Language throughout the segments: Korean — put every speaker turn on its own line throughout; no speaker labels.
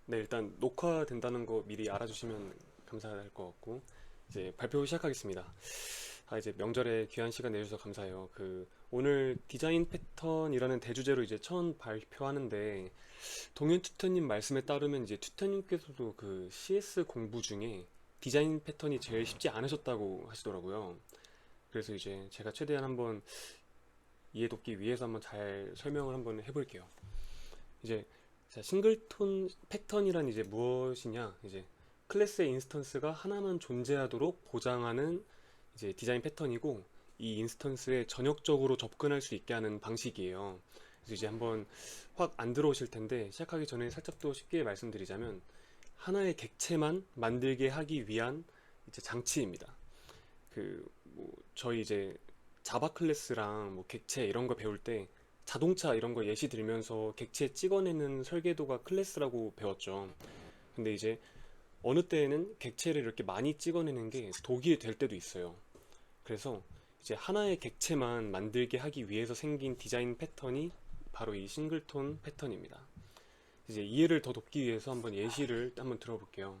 네, 일단 녹화된다는 거 미리 알아주시면 감사할 것 같고, 이제 발표 시작하겠습니다. 이제 명절에 귀한 시간 내주셔서 감사해요. 오늘 디자인 패턴이라는 대주제로 이제 처음 발표하는데, 동현 튜터님 말씀에 따르면 이제 튜터님께서도 CS 공부 중에 디자인 패턴이 제일 쉽지 않으셨다고 하시더라고요. 그래서 이제 제가 최대한 한번 이해 돕기 위해서 한번 잘 설명을 한번 해볼게요. 이제 자, 싱글톤 패턴이란 이제 무엇이냐? 이제 클래스의 인스턴스가 하나만 존재하도록 보장하는 이제 디자인 패턴이고, 이 인스턴스에 전역적으로 접근할 수 있게 하는 방식이에요. 그래서 이제 한번 확 안 들어오실 텐데, 시작하기 전에 살짝 더 쉽게 말씀드리자면, 하나의 객체만 만들게 하기 위한 이제 장치입니다. 저희 이제 자바 클래스랑 뭐 객체 이런 거 배울 때 자동차 이런 거 예시 들면서 객체 찍어내는 설계도가 클래스라고 배웠죠. 근데 이제 어느 때에는 객체를 이렇게 많이 찍어내는 게 독이 될 때도 있어요. 그래서 이제 하나의 객체만 만들게 하기 위해서 생긴 디자인 패턴이 바로 이 싱글톤 패턴입니다. 이제 이해를 더 돕기 위해서 한번 예시를 한번 들어볼게요.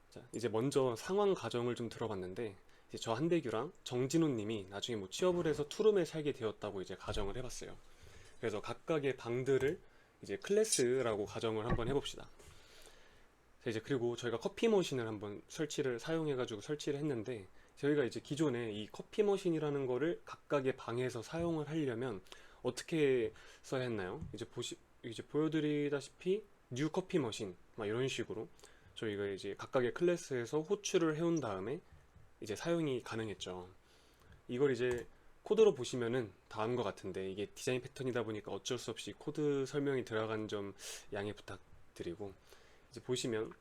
자, 이제 먼저 상황 가정을 좀 들어봤는데, 이제 저 한대규랑 정진호 님이 나중에 뭐 취업을 해서 투룸에 살게 되었다고 이제 가정을 해봤어요. 그래서 각각의 방들을 이제 클래스라고 가정을 한번 해봅시다. 자, 이제 그리고 저희가 커피 머신을 한번 사용해가지고 설치를 했는데, 저희가 이제 기존에 이 커피 머신이라는 거를 각각의 방에서 사용을 하려면 어떻게 써야 했나요? 이제 보여드리다시피 뉴 커피 머신 막 이런 식으로 저희가 이제 각각의 클래스에서 호출을 해온 다음에 이제 사용이 가능했죠. 이걸 이제 코드로 보시면은 다음과 같은데, 이게 디자인 패턴이다 보니까 어쩔 수 없이 코드 설명이 들어간 점 양해 부탁드리고, 이제 보시면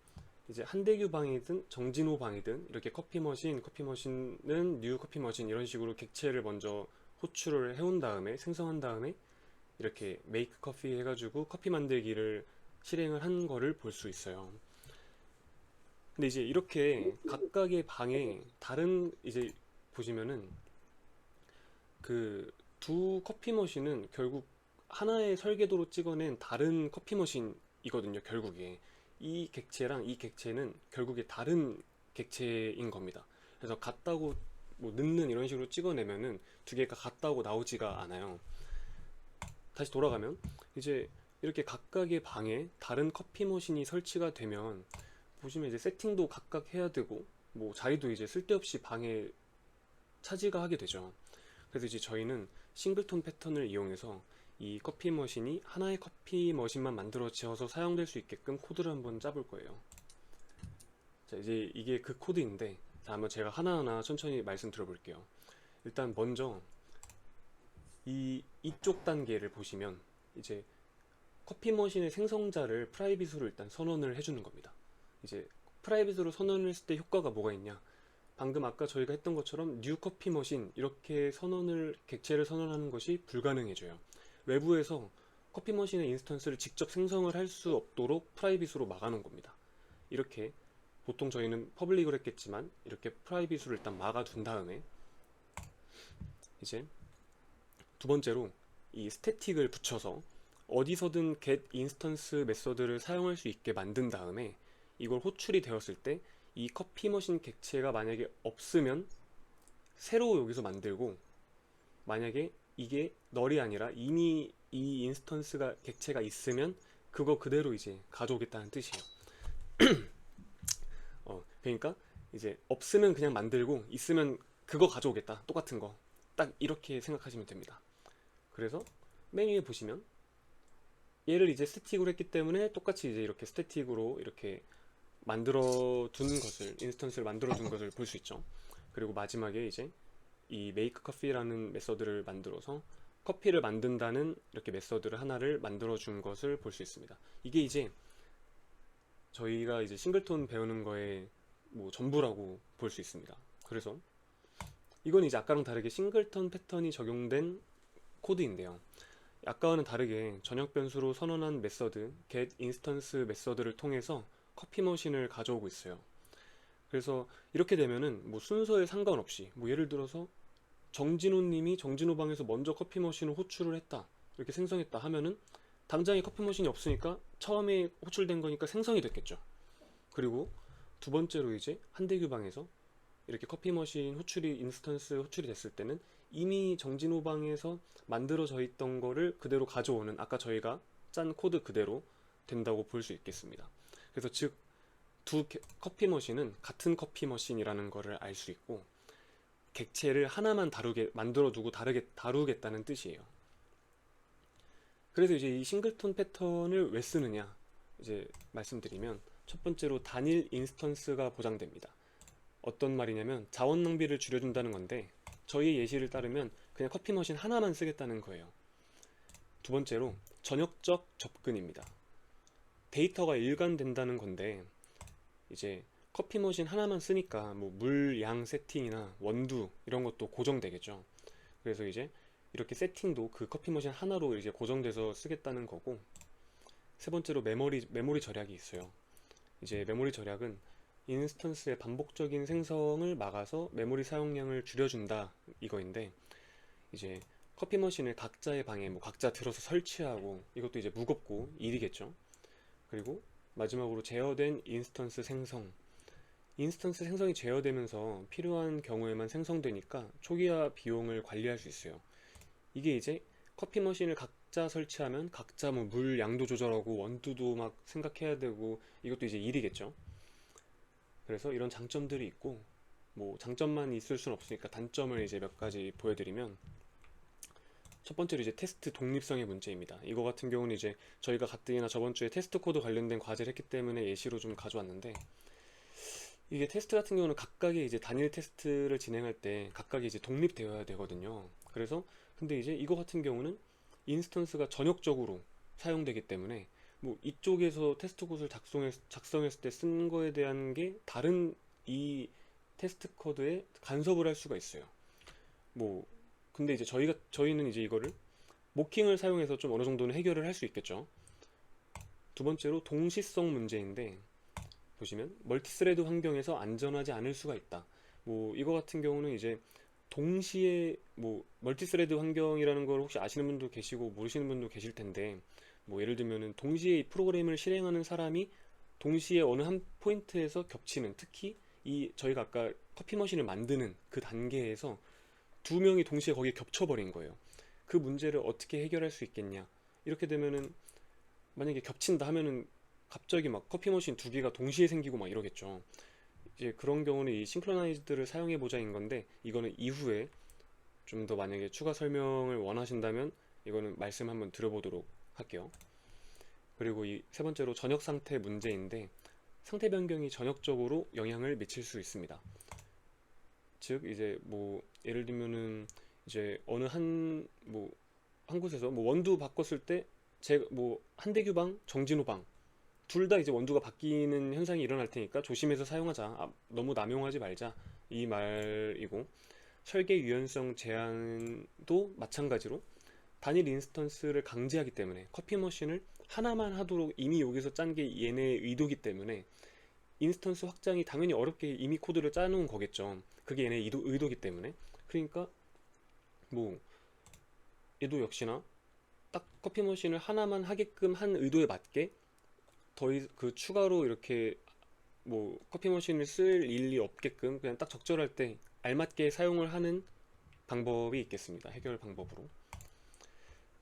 이제 한대규 방이든 정진호 방이든 이렇게 커피 머신은 뉴 커피 머신 이런 식으로 객체를 먼저 호출을 해온 다음에 생성한 다음에 이렇게 메이크 커피 해가지고 커피 만들기를 실행을 한 거를 볼 수 있어요. 근데 이제 이렇게 각각의 방에 다른 이제 보시면은 그 두 커피 머신은 결국 하나의 설계도로 찍어낸 다른 커피 머신이거든요. 결국에 이 객체랑 이 객체는 결국에 다른 객체인 겁니다. 그래서 같다고 뭐 넣는 이런 식으로 찍어내면은 두 개가 같다고 나오지가 않아요. 다시 돌아가면 이제 이렇게 각각의 방에 다른 커피 머신이 설치가 되면 보시면 이제 세팅도 각각 해야 되고 뭐 자리도 이제 쓸데없이 방에 차지가 하게 되죠. 그래서 이제 저희는 싱글톤 패턴을 이용해서 이 커피 머신이 하나의 커피 머신만 만들어 지어서 사용될 수 있게끔 코드를 한번 짜볼 거예요. 자, 이제 이게 그 코드인데, 자, 한번 제가 하나하나 천천히 말씀드려 볼게요. 일단 먼저 이쪽 단계를 보시면 이제 커피 머신의 생성자를 프라이빗으로 일단 선언을 해주는 겁니다. 이제 프라이빗으로 선언을 했을 때 효과가 뭐가 있냐? 방금 아까 저희가 했던 것처럼 뉴 커피 머신 이렇게 객체를 선언하는 것이 불가능해져요. 외부에서 커피 머신의 인스턴스를 직접 생성을 할 수 없도록 프라이빗으로 막아놓은 겁니다. 이렇게 보통 저희는 퍼블릭을 했겠지만 이렇게 프라이빗으로 일단 막아둔 다음에 이제 두 번째로 이 스태틱을 붙여서 어디서든 get 인스턴스 메서드를 사용할 수 있게 만든 다음에 이걸 호출이 되었을 때 이 커피 머신 객체가 만약에 없으면 새로 여기서 만들고, 만약에 이게 널이 아니라 이미 이 인스턴스가 객체가 있으면 그거 그대로 이제 가져오겠다는 뜻이에요. 그러니까 이제 없으면 그냥 만들고 있으면 그거 가져오겠다, 똑같은 거. 딱 이렇게 생각하시면 됩니다. 그래서 맨 위에 보시면 얘를 이제 스태틱으로 했기 때문에 똑같이 이제 이렇게 스태틱으로 이렇게 인스턴스를 만들어 둔 것을 볼 수 있죠. 그리고 마지막에 이제 이 make coffee라는 메서드를 만들어서 커피를 만든다는 이렇게 메서드를 하나를 만들어 준 것을 볼 수 있습니다. 이게 이제 저희가 이제 싱글톤 배우는 거에 뭐 전부라고 볼 수 있습니다. 그래서 이건 이제 아까랑 다르게 싱글톤 패턴이 적용된 코드인데요. 아까와는 다르게 전역 변수로 선언한 메서드 get instance 메서드를 통해서 커피 머신을 가져오고 있어요. 그래서 이렇게 되면은 뭐 순서에 상관없이 뭐 예를 들어서 정진호 님이 정진호 방에서 먼저 커피 머신을 호출을 했다, 이렇게 생성했다 하면은 당장에 커피 머신이 없으니까 처음에 호출된 거니까 생성이 됐겠죠. 그리고 두 번째로 이제 한대규방에서 이렇게 커피 머신 호출이 인스턴스 호출이 됐을 때는 이미 정진호방에서 만들어져 있던 거를 그대로 가져오는, 아까 저희가 짠 코드 그대로 된다고 볼 수 있겠습니다. 그래서 즉 두 커피 머신은 같은 커피 머신이라는 거를 알 수 있고, 객체를 하나만 다르게 만들어 두고 다르게 다루겠다는 뜻이에요. 그래서 이제 이 싱글톤 패턴을 왜 쓰느냐 이제 말씀드리면, 첫 번째로 단일 인스턴스가 보장됩니다. 어떤 말이냐면 자원 낭비를 줄여준다는 건데, 저희 예시를 따르면 그냥 커피 머신 하나만 쓰겠다는 거예요. 두 번째로 전역적 접근입니다. 데이터가 일관된다는 건데, 이제 커피 머신 하나만 쓰니까 뭐 물 양 세팅이나 원두 이런 것도 고정되겠죠. 그래서 이제 이렇게 세팅도 그 커피 머신 하나로 이제 고정돼서 쓰겠다는 거고, 세 번째로 메모리 절약이 있어요. 이제 메모리 절약은 인스턴스의 반복적인 생성을 막아서 메모리 사용량을 줄여준다 이거인데, 이제 커피 머신을 각자의 방에 뭐 각자 들어서 설치하고, 이것도 이제 무겁고 일이겠죠. 그리고 마지막으로 제어된 인스턴스 생성. 인스턴스 생성이 제어되면서 필요한 경우에만 생성되니까 초기화 비용을 관리할 수 있어요. 이게 이제 커피 머신을 각자 설치하면 각자 뭐 물 양도 조절하고 원두도 막 생각해야 되고, 이것도 이제 일이겠죠. 그래서 이런 장점들이 있고, 뭐 장점만 있을 순 없으니까 단점을 이제 몇 가지 보여드리면, 첫 번째로 이제 테스트 독립성의 문제입니다. 이거 같은 경우는 이제 저희가 가뜩이나 저번 주에 테스트 코드 관련된 과제를 했기 때문에 예시로 좀 가져왔는데, 이게 테스트 같은 경우는 각각의 이제 단일 테스트를 진행할 때 각각이 이제 독립되어야 되거든요. 그래서 근데 이제 이거 같은 경우는 인스턴스가 전역적으로 사용되기 때문에, 뭐 이쪽에서 테스트 코드를 작성했을 때 쓴 거에 대한 게 다른 이 테스트 코드에 간섭을 할 수가 있어요. 뭐 근데 이제 저희는 이제 이거를 모킹을 사용해서 좀 어느 정도는 해결을 할 수 있겠죠. 두 번째로 동시성 문제인데, 보시면 멀티스레드 환경에서 안전하지 않을 수가 있다. 뭐 이거 같은 경우는 이제 동시에 뭐 멀티스레드 환경이라는 걸 혹시 아시는 분도 계시고 모르시는 분도 계실 텐데, 뭐 예를 들면은 동시에 이 프로그램을 실행하는 사람이 동시에 어느 한 포인트에서 겹치는, 특히 이 저희가 아까 커피 머신을 만드는 그 단계에서 두 명이 동시에 거기에 겹쳐버린 거예요. 그 문제를 어떻게 해결할 수 있겠냐. 이렇게 되면은 만약에 겹친다 하면은 갑자기 막 커피 머신 두 개가 동시에 생기고 막 이러겠죠. 이제 그런 경우는 이 싱크로나이즈드를 사용해 보자인 건데, 이거는 이후에 좀 더 만약에 추가 설명을 원하신다면 이거는 말씀 한번 드려보도록 할게요. 그리고 이 세 번째로 전역 상태 문제인데, 상태 변경이 전역적으로 영향을 미칠 수 있습니다. 즉 이제 뭐 예를 들면은 이제 어느 한 곳에서 뭐 원두 바꿨을 때 제 뭐 한대규방, 정진호방 둘 다 이제 원두가 바뀌는 현상이 일어날 테니까 조심해서 사용하자. 너무 남용하지 말자 이 말이고, 설계 유연성 제한도 마찬가지로 단일 인스턴스를 강제하기 때문에 커피 머신을 하나만 하도록 이미 여기서 짠 게 얘네의 의도기 때문에 인스턴스 확장이 당연히 어렵게 이미 코드를 짜놓은 거겠죠. 그게 얘네 의도기 때문에. 그러니까 뭐 얘도 역시나 딱 커피 머신을 하나만 하게끔 한 의도에 맞게 그 추가로 이렇게 뭐 커피 머신을 쓸 일이 없게끔 그냥 딱 적절할 때 알맞게 사용을 하는 방법이 있겠습니다. 해결 방법으로.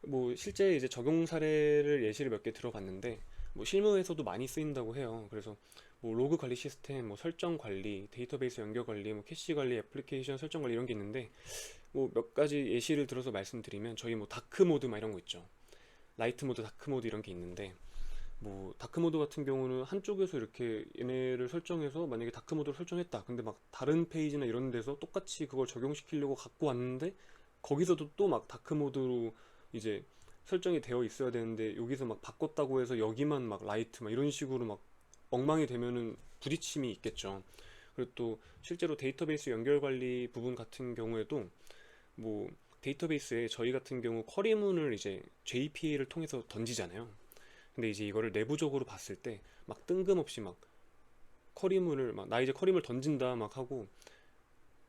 뭐 실제 이제 적용 사례를 예시를 몇 개 들어봤는데, 뭐 실무에서도 많이 쓰인다고 해요. 그래서 뭐 로그 관리 시스템, 뭐 설정 관리, 데이터베이스 연결 관리, 뭐 캐시 관리, 애플리케이션 설정 관리 이런 게 있는데, 뭐 몇 가지 예시를 들어서 말씀드리면, 저희 뭐 다크 모드 막 이런 거 있죠. 라이트 모드, 다크 모드 이런 게 있는데, 뭐 다크 모드 같은 경우는 한쪽에서 이렇게 얘네를 설정해서 만약에 다크 모드를 설정했다. 근데 막 다른 페이지나 이런 데서 똑같이 그걸 적용시키려고 갖고 왔는데, 거기서도 또 막 다크 모드로 이제 설정이 되어 있어야 되는데 여기서 막 바꿨다고 해서 여기만 막 라이트 막 이런 식으로 막 엉망이 되면은 부딪힘이 있겠죠. 그리고 또 실제로 데이터베이스 연결 관리 부분 같은 경우에도 뭐 데이터베이스에 저희 같은 경우 쿼리문을 이제 JPA를 통해서 던지잖아요. 근데 이제 이거를 내부적으로 봤을 때 막 뜬금없이 막 쿼리문을 막 나 이제 쿼리문 던진다 막 하고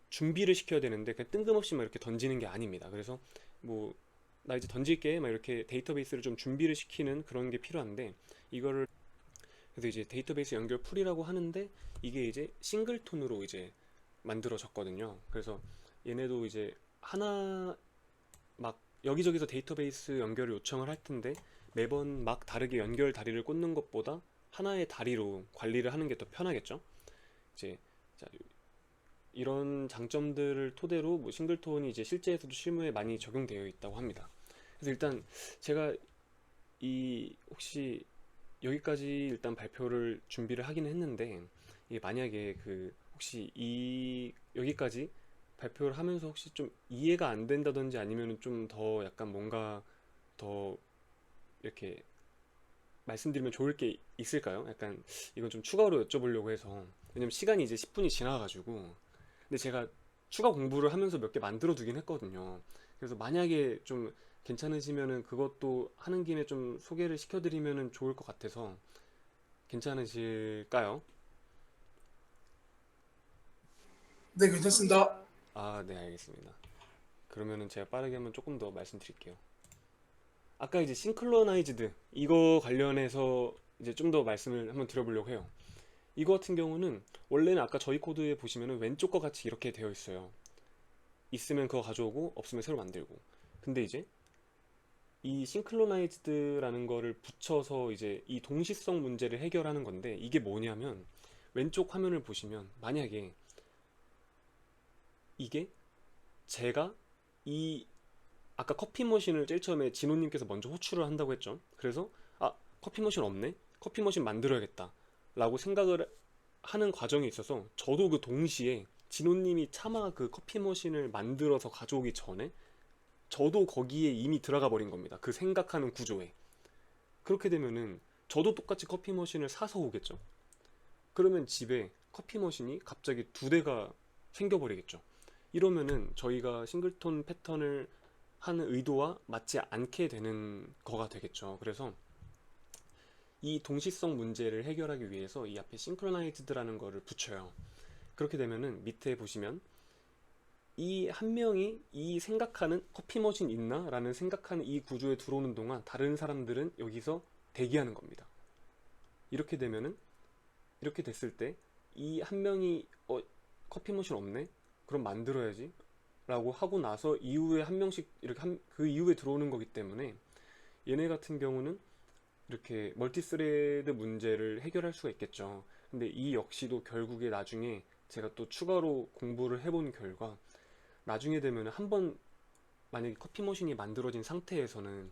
준비를 시켜야 되는데 그냥 뜬금없이 막 이렇게 던지는 게 아닙니다. 그래서 뭐 나 이제 던질게 막 이렇게 데이터베이스를 좀 준비를 시키는 그런 게 필요한데, 이거를 그래서 이제 데이터베이스 연결 풀이라고 하는데, 이게 이제 싱글톤으로 이제 만들어졌거든요. 그래서 얘네도 이제 하나 막 여기저기서 데이터베이스 연결을 요청을 할 텐데, 매번 막 다르게 연결 다리를 꽂는 것보다 하나의 다리로 관리를 하는 게 더 편하겠죠. 이제 자, 이런 장점들을 토대로 뭐 싱글톤이 이제 실제에서도 실무에 많이 적용되어 있다고 합니다. 그래서 일단 제가 이 혹시 여기까지 일단 발표를 준비를 하긴 했는데, 이게 만약에 그 혹시 이 여기까지 발표를 하면서 혹시 좀 이해가 안 된다든지 아니면 좀 더 약간 뭔가 더 이렇게 말씀드리면 좋을 게 있을까요? 약간 이건 좀 추가로 여쭤보려고 해서. 왜냐면 시간이 이제 10분이 지나가가지고. 근데 제가 추가 공부를 하면서 몇 개 만들어 두긴 했거든요. 그래서 만약에 좀 괜찮으시면은 그것도 하는 김에 좀 소개를 시켜드리면은 좋을 것 같아서. 괜찮으실까요?
네, 괜찮습니다.
아, 네, 알겠습니다. 그러면은 제가 빠르게 한번 조금 더 말씀드릴게요. 아까 이제 싱크로나이즈드 이거 관련해서 이제 좀 더 말씀을 한번 드려보려고 해요. 이거 같은 경우는 원래는 아까 저희 코드에 보시면은 왼쪽과 같이 이렇게 되어 있어요. 있으면 그거 가져오고 없으면 새로 만들고. 근데 이제 이 싱크로나이즈드라는 거를 붙여서 이제 이 동시성 문제를 해결하는 건데, 이게 뭐냐면 왼쪽 화면을 보시면 만약에 이게 제가 이 아까 커피 머신을 제일 처음에 진호님께서 먼저 호출을 한다고 했죠. 그래서 아, 커피 머신 없네? 커피 머신 만들어야겠다 라고 생각을 하는 과정에 있어서, 저도 그 동시에 진호님이 차마 그 커피 머신을 만들어서 가져오기 전에 저도 거기에 이미 들어가 버린 겁니다. 그 생각하는 구조에. 그렇게 되면은 저도 똑같이 커피 머신을 사서 오겠죠. 그러면 집에 커피 머신이 갑자기 두 대가 생겨버리겠죠. 이러면은 저희가 싱글톤 패턴을 하는 의도와 맞지 않게 되는 거가 되겠죠. 그래서 이 동시성 문제를 해결하기 위해서 이 앞에 싱크로나이즈드라는 거를 붙여요. 그렇게 되면은 밑에 보시면 이 한 명이 이 생각하는 커피 머신 있나? 라는 생각하는 이 구조에 들어오는 동안 다른 사람들은 여기서 대기하는 겁니다. 이렇게 되면은 이렇게 됐을 때 이 한 명이 커피 머신 없네? 그럼 만들어야지 라고 하고 나서 이후에 한 명씩 이렇게 그 이후에 들어오는 거기 때문에, 얘네 같은 경우는 이렇게 멀티스레드 문제를 해결할 수가 있겠죠. 근데 이 역시도 결국에 나중에 제가 또 추가로 공부를 해본 결과, 나중에 되면 한번 만약에 커피 머신이 만들어진 상태에서는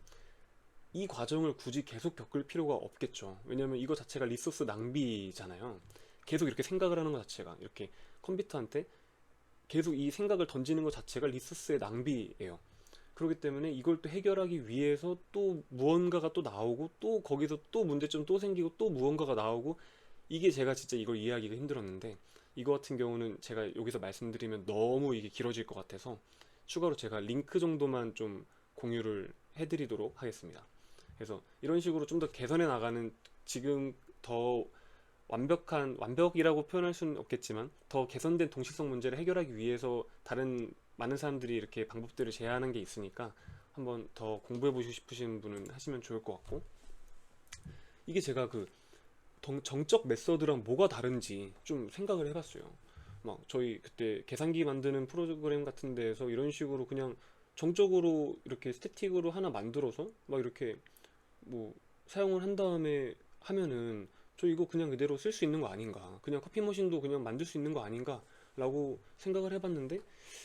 이 과정을 굳이 계속 겪을 필요가 없겠죠. 왜냐면 이거 자체가 리소스 낭비잖아요. 계속 이렇게 생각을 하는 것 자체가, 이렇게 컴퓨터한테 계속 이 생각을 던지는 것 자체가 리소스의 낭비예요. 그렇기 때문에 이걸 또 해결하기 위해서 또 무언가가 또 나오고, 또 거기서 또 문제점 또 생기고, 또 무언가가 나오고, 이게 제가 진짜 이걸 이해하기가 힘들었는데, 이거 같은 경우는 제가 여기서 말씀드리면 너무 이게 길어질 것 같아서 추가로 제가 링크 정도만 좀 공유를 해드리도록 하겠습니다. 그래서 이런 식으로 좀 더 개선해 나가는, 지금 더 완벽이라고 표현할 수는 없겠지만 더 개선된 동시성 문제를 해결하기 위해서 다른 많은 사람들이 이렇게 방법들을 제안한 게 있으니까 한번 더 공부해 보시고 싶으신 분은 하시면 좋을 것 같고, 이게 제가 그 정적 메서드랑 뭐가 다른지 좀 생각을 해봤어요. 막 저희 그때 계산기 만드는 프로그램 같은 데에서 이런 식으로 그냥 정적으로 이렇게 스태틱으로 하나 만들어서 막 이렇게 뭐 사용을 한 다음에 하면은 저 이거 그냥 그대로 쓸 수 있는 거 아닌가, 그냥 커피 머신도 그냥 만들 수 있는 거 아닌가 라고 생각을 해봤는데,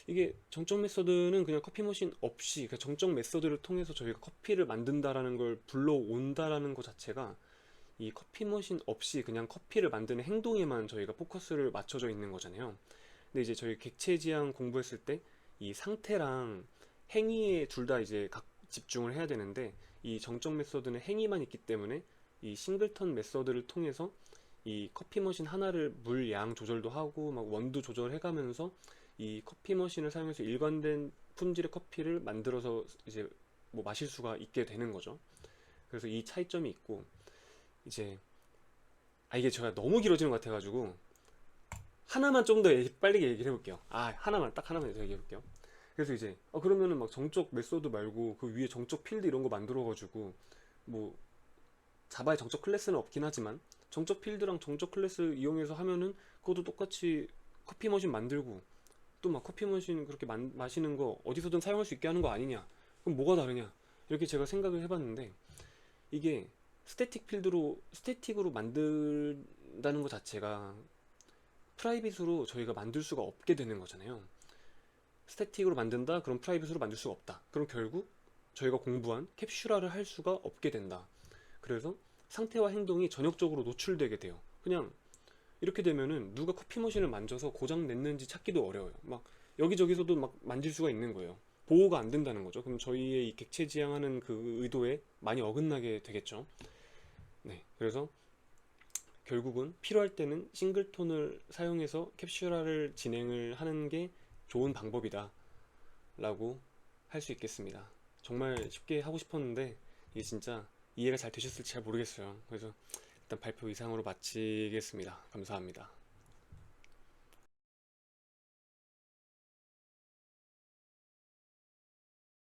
이게 정적 메서드는 그냥 커피 머신 없이 그 정적 메서드를 통해서 저희가 커피를 만든다라는 걸 불러온다라는 것 자체가 이 커피 머신 없이 그냥 커피를 만드는 행동에만 저희가 포커스를 맞춰져 있는 거잖아요. 근데 이제 저희 객체 지향 공부했을 때 이 상태랑 행위에 둘 다 이제 각 집중을 해야 되는데, 이 정적 메서드는 행위만 있기 때문에 이 싱글턴 메서드를 통해서 이 커피 머신 하나를 물 양 조절도 하고 막 원두 조절해 가면서 이 커피 머신을 사용해서 일관된 품질의 커피를 만들어서 이제 뭐 마실 수가 있게 되는 거죠. 그래서 이 차이점이 있고, 이제 이게 제가 너무 길어지는 것 같아가지고 하나만 좀 더 빨리 얘기를 해볼게요. 하나만 딱 하나만 더 얘기해 볼게요. 그래서 이제 그러면은 막 정적 메소드 말고 그 위에 정적 필드 이런 거 만들어가지고 뭐 자바에 정적 클래스는 없긴 하지만 정적 필드랑 정적 클래스 이용해서 하면은 그것도 똑같이 커피 머신 만들고 또 막 커피 머신 그렇게 마시는 거 어디서든 사용할 수 있게 하는 거 아니냐? 그럼 뭐가 다르냐? 이렇게 제가 생각을 해봤는데 이게 스태틱으로 만든다는 것 자체가 프라이빗으로 저희가 만들 수가 없게 되는 거잖아요. 스태틱으로 만든다? 그럼 프라이빗으로 만들 수가 없다. 그럼 결국 저희가 공부한 캡슐화를 할 수가 없게 된다. 그래서 상태와 행동이 전역적으로 노출되게 돼요. 그냥 이렇게 되면은 누가 커피 머신을 만져서 고장 냈는지 찾기도 어려워요. 막 여기저기서도 막 만질 수가 있는 거예요. 보호가 안 된다는 거죠. 그럼 저희의 이 객체 지향하는 그 의도에 많이 어긋나게 되겠죠. 네, 그래서 결국은 필요할 때는 싱글톤을 사용해서 캡슐화를 진행을 하는 게 좋은 방법이다 라고 할 수 있겠습니다. 정말 쉽게 하고 싶었는데 이게 진짜 이해가 잘 되셨을지 잘 모르겠어요. 그래서 일단 발표 이상으로 마치겠습니다. 감사합니다.